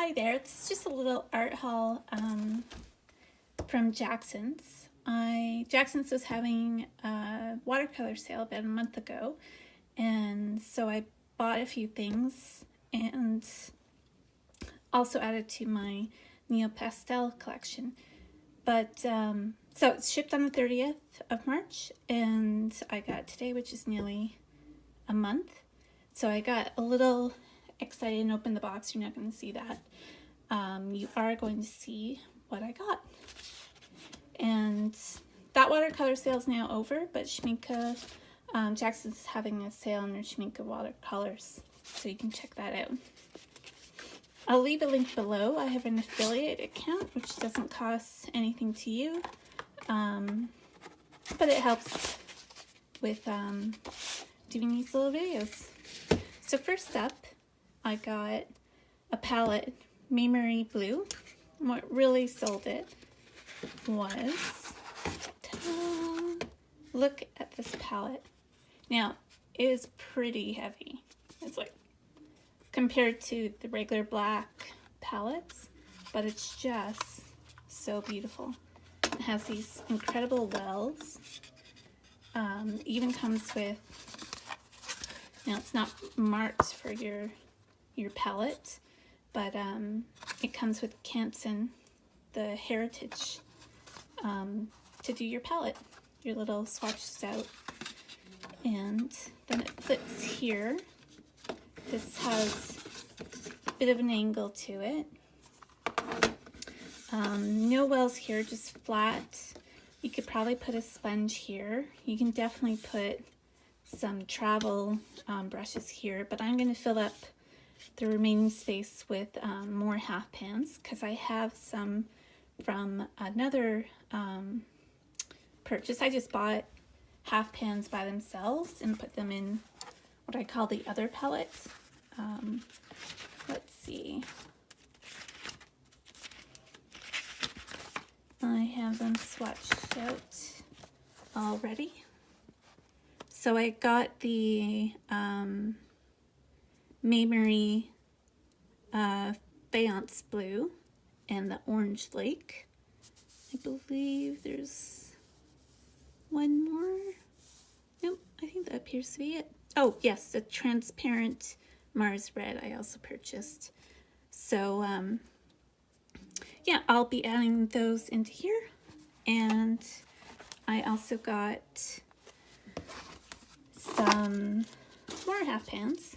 Hi there, this is just a little art haul from Jackson's. Jackson's was having a watercolor sale about a month ago, and so I bought a few things and also added to my Neopastel collection. But so it's shipped on the 30th of March, and I got it today, which is nearly a month. So I got a little excited and opened the box. You're not going to see that. You are going to see what I got. And that watercolor sale is now over, but Schmincke, Jackson's having a sale on their Schmincke watercolors, so you can check that out. I'll leave a link below. I have an affiliate account, which doesn't cost anything to you, but it helps with doing these little videos. So first up, I got a palette, Maimeri Blue. What really sold it was, look at this palette. Now, it is pretty heavy. It's like, compared to the regular black palettes, but it's just so beautiful. It has these incredible wells. It even comes with, now it's not marked for your palette, but it comes with Canson, the heritage, to do your palette, your little swatches out. And then it flips here. This has a bit of an angle to it. No wells here, just flat. You could probably put a sponge here. You can definitely put some travel brushes here, but I'm going to fill up the remaining space with more half pans, because I have some from another purchase. I just bought half pans by themselves and put them in what I call the other palette. Let's see. I have them swatched out already. So I got the Maimeri Faience Blue and the Orange Lake. I believe there's one more. Nope, I think that appears to be it. Oh, yes, the transparent Mars Red I also purchased. So, yeah, I'll be adding those into here. And I also got some more half pans,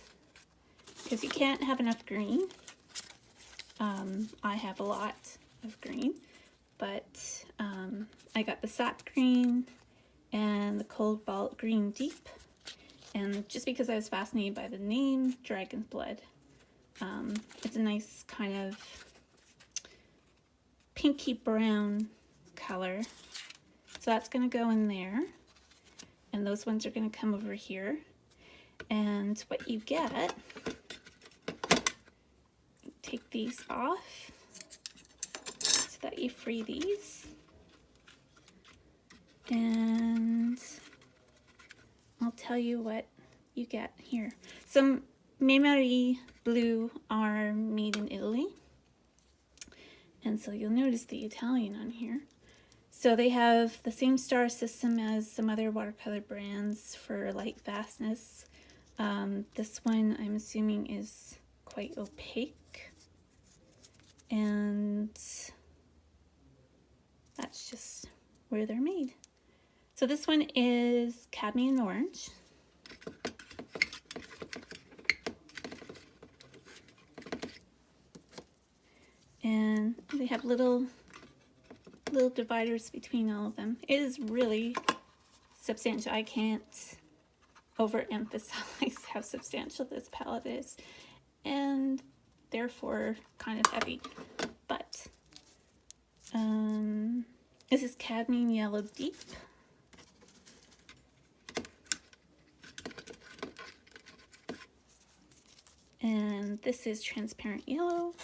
because you can't have enough green. I have a lot of green, but I got the sap green and the cobalt green deep, and just because I was fascinated by the name Dragon's Blood, it's a nice kind of pinky brown color, so that's going to go in there, and those ones are going to come over here. And what you get, take these off so that you free these, and I'll tell you what you get here. Some Maimeri Blue are made in Italy, and so you'll notice the Italian on here. So they have the same star system as some other watercolor brands for light fastness. This one I'm assuming is quite opaque, and that's just where they're made. So this one is Cadmium Orange. And they have little dividers between all of them. It is really substantial. I can't overemphasize how substantial this palette is, and therefore kind of heavy. But this is Cadmium Yellow Deep. And this is Transparent Yellow.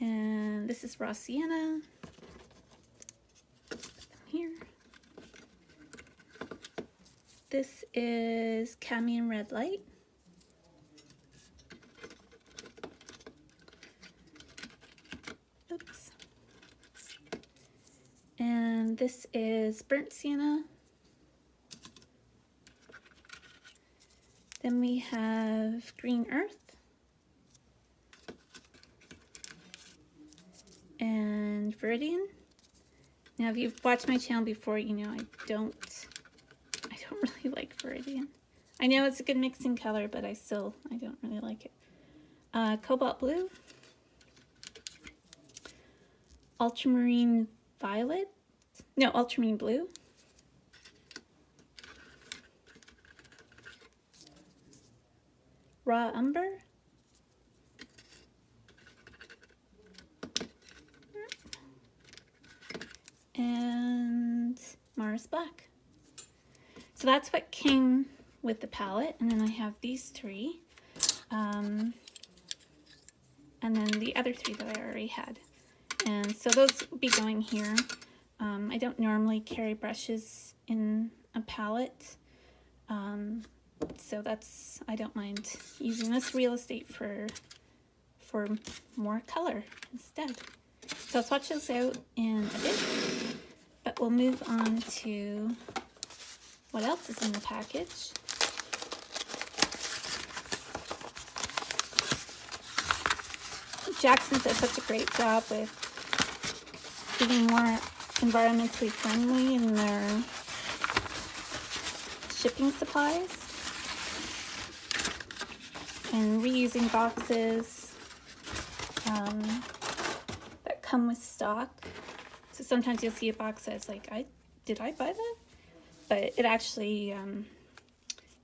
And this is Raw Sienna. Put them here. This is Cadmium Red Light. this is Burnt Sienna. Then we have Green Earth. And Viridian. Now, if you've watched my channel before, you know I don't really like Viridian. I know it's a good mixing color, but I don't really like it. Cobalt Blue. Ultramarine Violet. No, Ultramarine Blue. Raw Umber. And Mars Black. So that's what came with the palette, and then I have these three, and then the other three that I already had, and so those will be going here. I don't normally carry brushes in a palette, so I don't mind using this real estate for more color instead. So I'll swatch those out in a bit, but we'll move on to what else is in the package. Jackson's does such a great job with being more environmentally friendly in their shipping supplies and reusing boxes that come with stock. So sometimes you'll see a box that's like, did I buy that? But it actually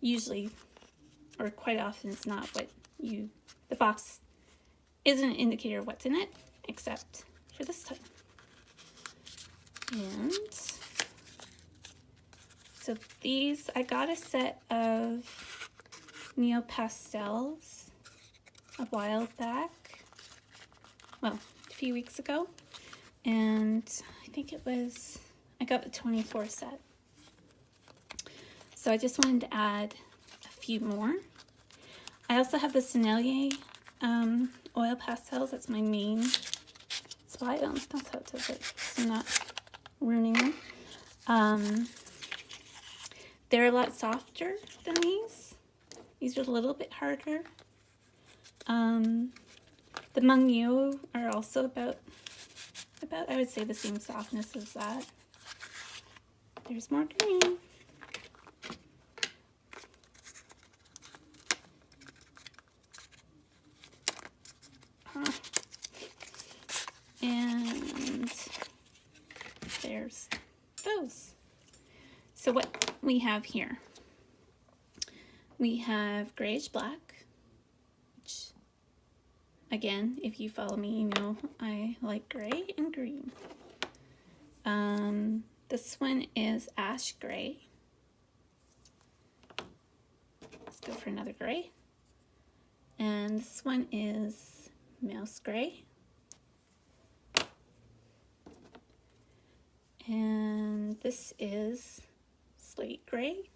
usually, or quite often, is not what the box isn't an indicator of what's in it, except for this time. And so these, I got a set of Neopastels a while back, well, a few weeks ago, and I think I got the 24 set. So I just wanted to add a few more. I also have the Sienna oil pastels. That's my main supply. That's how it does it, so I'm not ruining them. They're a lot softer than these. These are a little bit harder. The Mungyo are also about I would say the same softness as that. There's more green. And there's those. So what we have here, we have Grayish Black, which, again, if you follow me, you know I like gray and green. This one is Ash Gray. Let's go for another gray. And this one is Mouse Gray. And this is Slate Gray.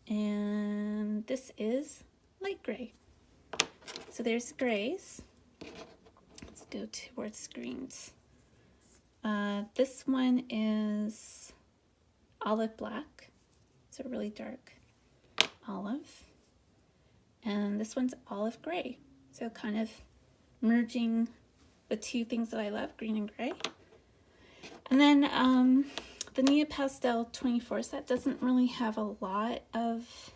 And this is Light Gray. So there's grays. Let's go towards greens. This one is Olive Black. So really dark olive. And this one's Olive Gray. So kind of merging the two things that I love, green and gray. And then the Neopastel 24 set doesn't really have a lot of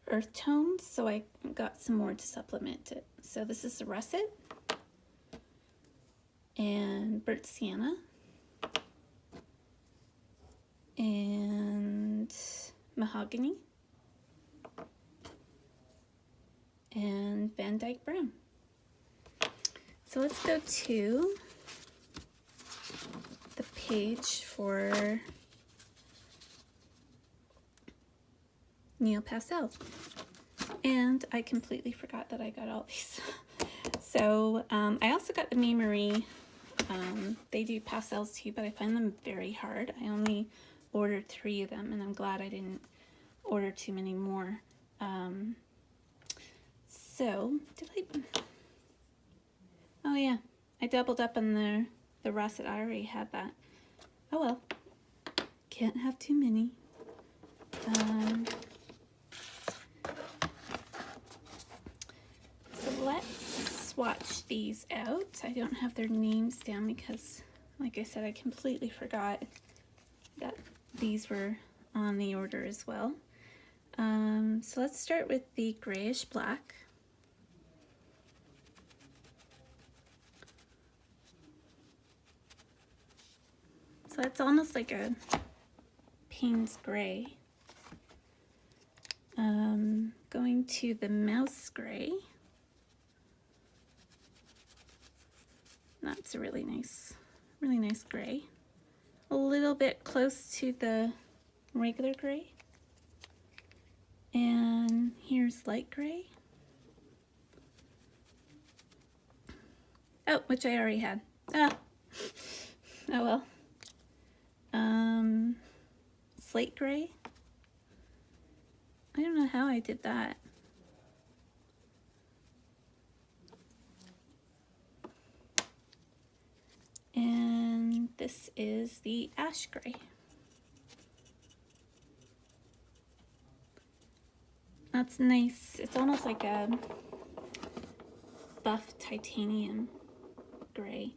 earth tones, so I got some more to supplement it. So this is the Russet and Burnt Sienna and Mahogany and Van Dyke Brown. So let's go to the page for Neopastels. And I completely forgot that I got all these. So I also got the Maimeri. They do pastels too, but I find them very hard. I only ordered 3 of them, and I'm glad I didn't order too many more. So, oh yeah, I doubled up on the russet. I already had that. Oh well, can't have too many. So let's swatch these out. I don't have their names down because, like I said, I completely forgot that these were on the order as well. So let's start with the Grayish Black. So it's almost like a Payne's Gray. Going to the Mouse Gray. That's a really nice gray. A little bit close to the regular gray. And here's light gray. Oh, which I already had. Ah. Oh well. Slate gray. I don't know how I did that. And this is the ash gray. That's nice. It's almost like a buff titanium gray.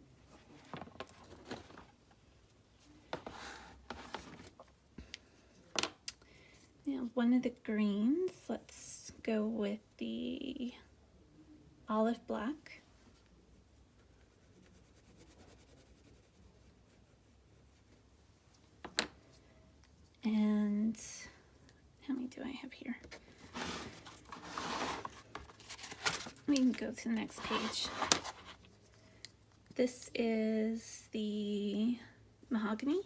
Now, one of the greens, let's go with the olive black. And how many do I have here? We can go to the next page. This is the mahogany.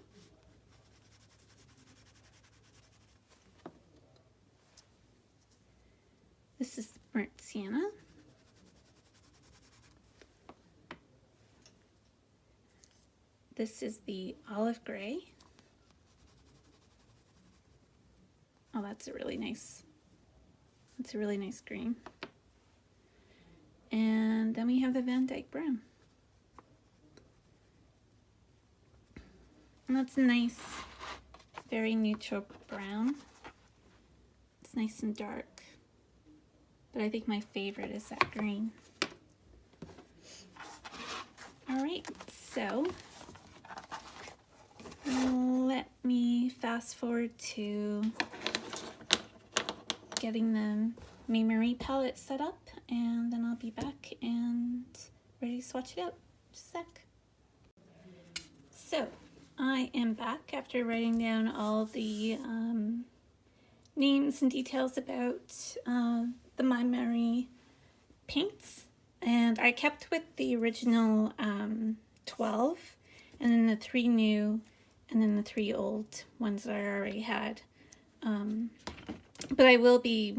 This is burnt sienna. This is the olive gray. Oh, that's a really nice green. And then we have the Van Dyke brown. And that's nice, very neutral brown. It's nice and dark. But I think my favorite is that green. All right, so let me fast forward to getting the Maimeri palette set up, and then I'll be back and ready to swatch it out. Just a sec. So I am back after writing down all the names and details about the Maimeri paints, and I kept with the original 12, and then the 3 new, and then the 3 old ones that I already had. But I will be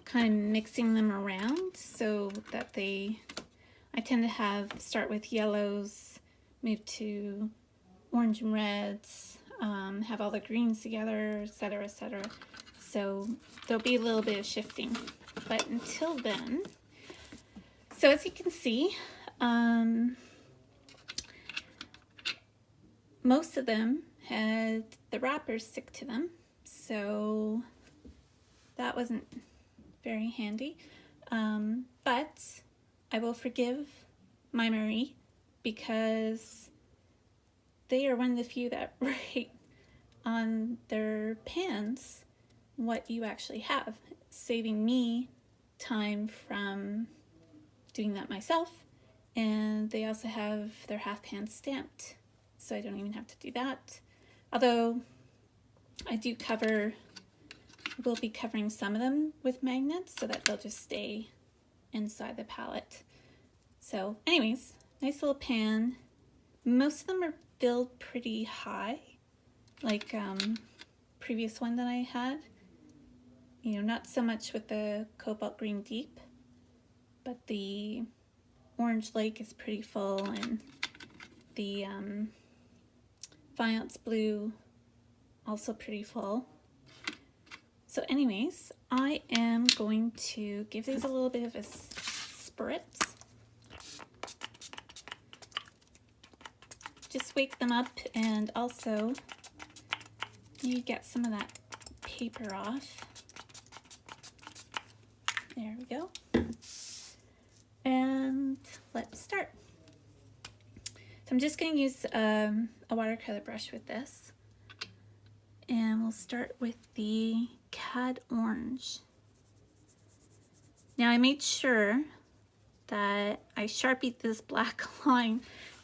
kind of mixing them around so that I tend to start with yellows, move to orange and reds, have all the greens together, etc., etc. So there'll be a little bit of shifting. But until then, so as you can see, most of them had the wrappers stick to them, so that wasn't very handy. But I will forgive Maimeri because they are one of the few that write on their pans what you actually have, saving me time from doing that myself. And they also have their half pan stamped, so I don't even have to do that. Although I will be covering some of them with magnets so that they'll just stay inside the palette. So anyways, nice little pan. Most of them are filled pretty high, like previous one that I had. You know, not so much with the Cobalt Green Deep, but the Orange Lake is pretty full, and the Faience Blue also pretty full. So anyways, I am going to give these a little bit of a spritz. just wake them up, and also you get some of that paper off. There we go. And let's start. So I'm just going to use a watercolor brush with this. And we'll start with the Cad Orange. Now I made sure that I Sharpied this black line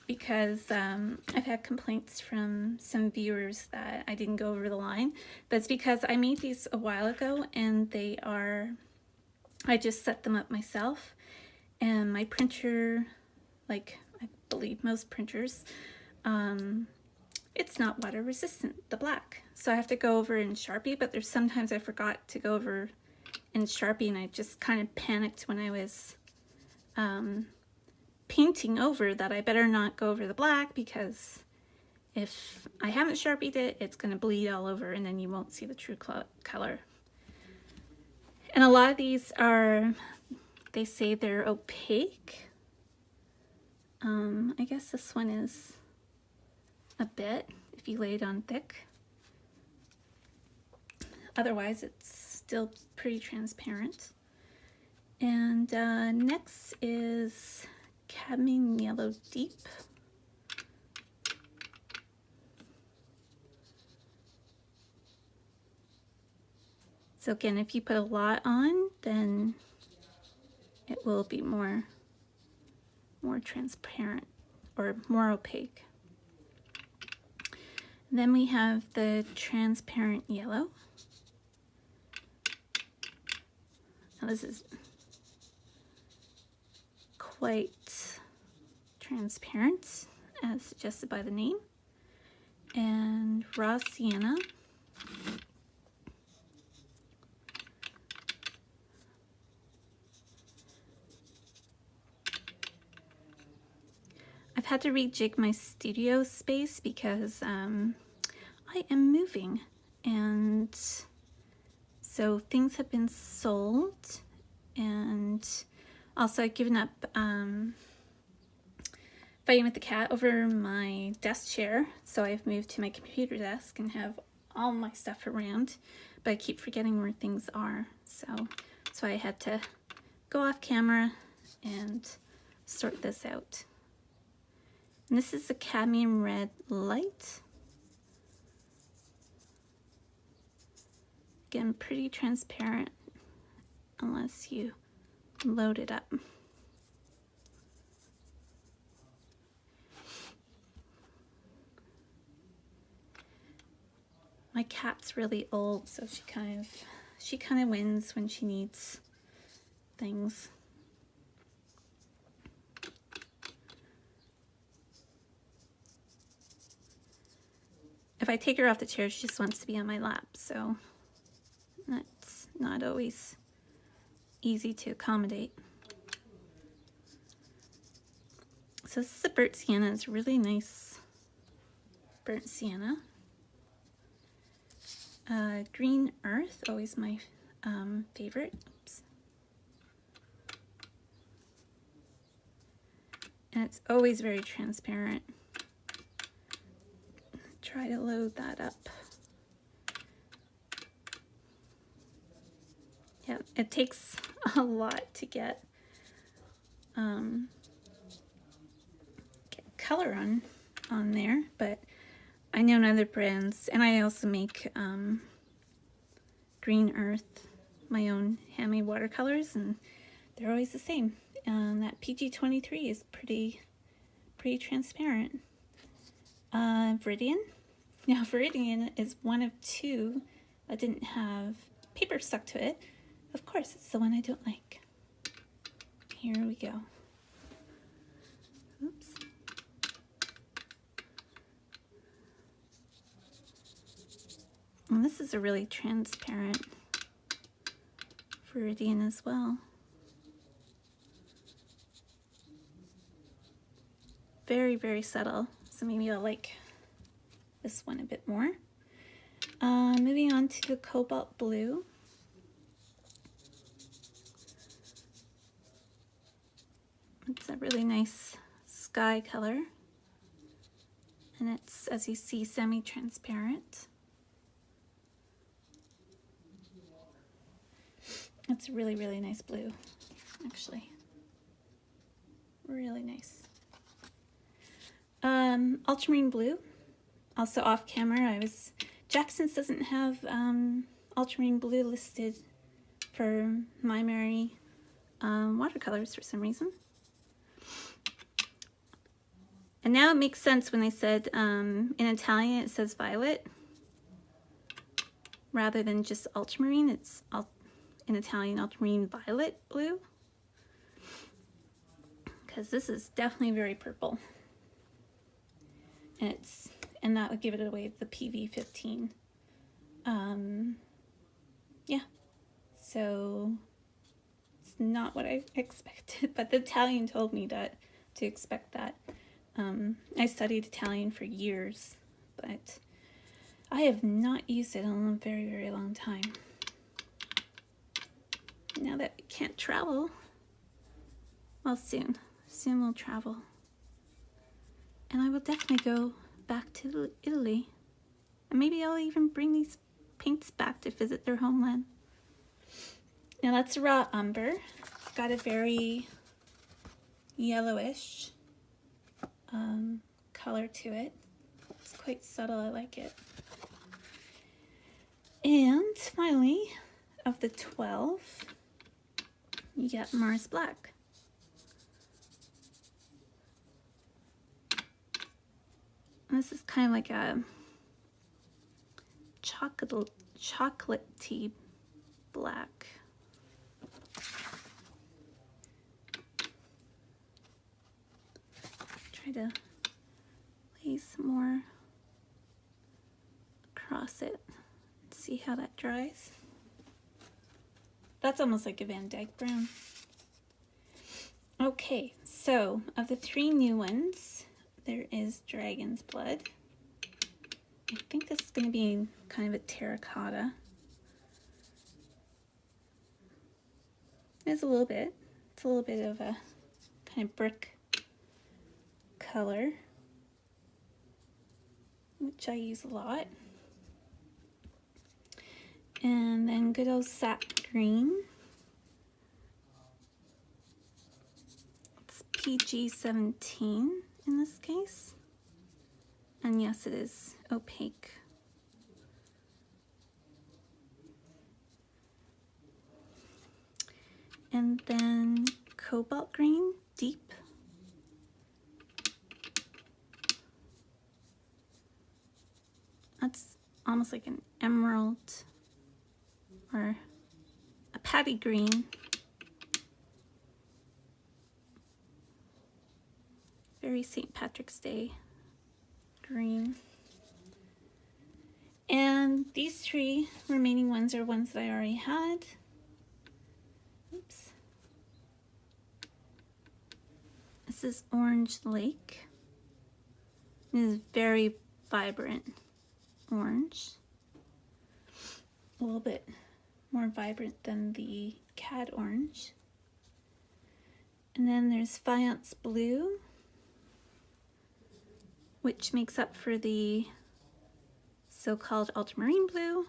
because I've had complaints from some viewers that I didn't go over the line. That's because I made these a while ago and I just set them up myself. And my printer, like I believe most printers, it's not water resistant, the black. So I have to go over and Sharpie, but there's sometimes I forgot to go over and Sharpie, and I just kind of panicked when I was painting over that I better not go over the black, because if I haven't Sharpied it, it's going to bleed all over and then you won't see the true color. And a lot of these are, they say they're opaque. I guess this one is a bit, if you lay it on thick. Otherwise, it's still pretty transparent. And next is Cadmium Yellow Deep. So again, if you put a lot on, then it will be more transparent or more opaque. And then we have the transparent yellow. Now this is quite transparent, as suggested by the name. And raw sienna. I've had to rejig my studio space because I am moving, and so things have been sold, and also I've given up fighting with the cat over my desk chair, so I've moved to my computer desk and have all my stuff around, but I keep forgetting where things are, so I had to go off camera and sort this out. And this is the Cadmium Red Light. Again, pretty transparent unless you load it up. My cat's really old, so she kind of wins when she needs things. If I take her off the chair, she just wants to be on my lap, so that's not always easy to accommodate. So this is a burnt sienna. It's really nice burnt sienna. Green earth, always my favorite. Oops. And it's always very transparent. Try to load that up. Yeah, it takes a lot to get color on there, but I know in other brands, and I also make Green Earth, my own handmade watercolors, and they're always the same. That PG23 is pretty transparent. Viridian. Now Viridian is one of two that didn't have paper stuck to it. Of course, it's the one I don't like. Here we go. Oops. And this is a really transparent Viridian as well. Very, very subtle. So maybe I'll like this one a bit more. Moving on to the Cobalt Blue. It's a really nice sky color. And it's, as you see, semi-transparent. It's really, really nice blue, actually. Really nice. Ultramarine Blue. Also off camera, Jackson's doesn't have Ultramarine Blue listed for Maimeri watercolors for some reason. And now it makes sense when they said in Italian it says violet rather than just ultramarine. It's in Italian ultramarine violet blue, because this is definitely very purple, and that would give it away the PV15. Yeah, so it's not what I expected, but the Italian told me to expect that. I studied Italian for years, but I have not used it in a very, very long time. Now that we can't travel, well, soon we'll travel. And I will definitely go back to Italy. And maybe I'll even bring these paints back to visit their homeland. Now that's raw umber. It's got a very yellowish color to it. It's quite subtle, I like it. And finally, of the 12, you get Mars Black. And this is kind of like a chocolatey black. Try to lay some more across it. See how that dries. That's almost like a Van Dyke brown. Okay, so of the 3 new ones, there is Dragon's Blood. I think this is going to be kind of a terracotta. It's a little bit. It's a little bit of a kind of brick color, which I use a lot. And then good old sap green. It's PG-17 in this case. And yes, it is opaque. And then cobalt green, deep. That's almost like an emerald or a patty green. Very St. Patrick's Day green. And these 3 remaining ones are ones that I already had. Oops. This is Orange Lake. It is very vibrant orange. A little bit more vibrant than the Cad Orange. And then there's Faience Blue, which makes up for the so-called Ultramarine Blue.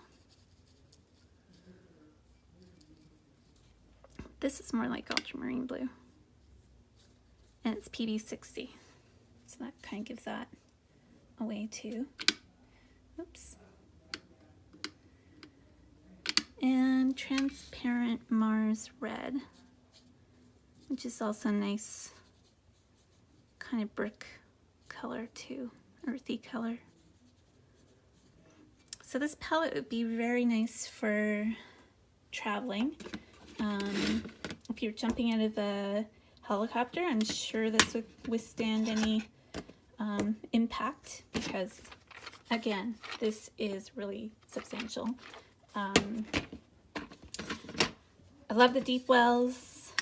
This is more like Ultramarine Blue. And it's PB60. So that kind of gives that away too. Oops. And Transparent Mars Red, which is also a nice kind of brick color too, earthy color. So this palette would be very nice for traveling. If you're jumping out of a helicopter, I'm sure this would withstand any impact, because again, this is really substantial. I love the deep wells.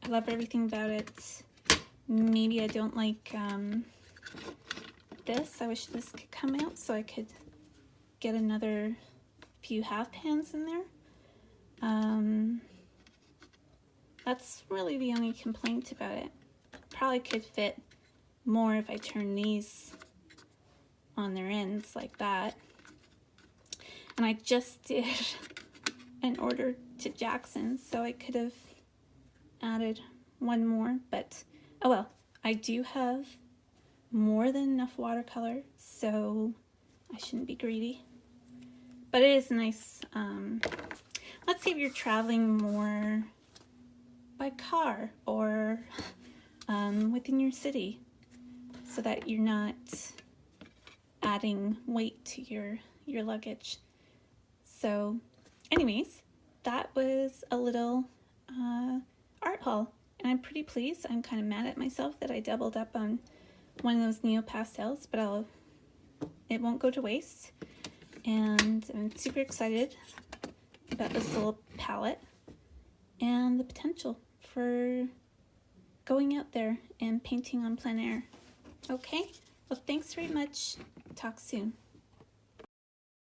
I love everything about it. Maybe I don't like this. I wish this could come out so I could get another few half pans in there. That's really the only complaint about it. Probably could fit more if I turn these on their ends like that. And I just did an order to Jackson's, so I could have added one more, but oh well. I do have more than enough watercolor, so I shouldn't be greedy. But it is nice. Let's say if you're traveling more by car or within your city, so that you're not adding weight to your luggage. So anyways, that was a little art haul, and I'm pretty pleased. I'm kind of mad at myself that I doubled up on one of those Neopastels, but it won't go to waste. And I'm super excited about this little palette and the potential for going out there and painting on plein air. Okay, well, thanks very much. Talk soon.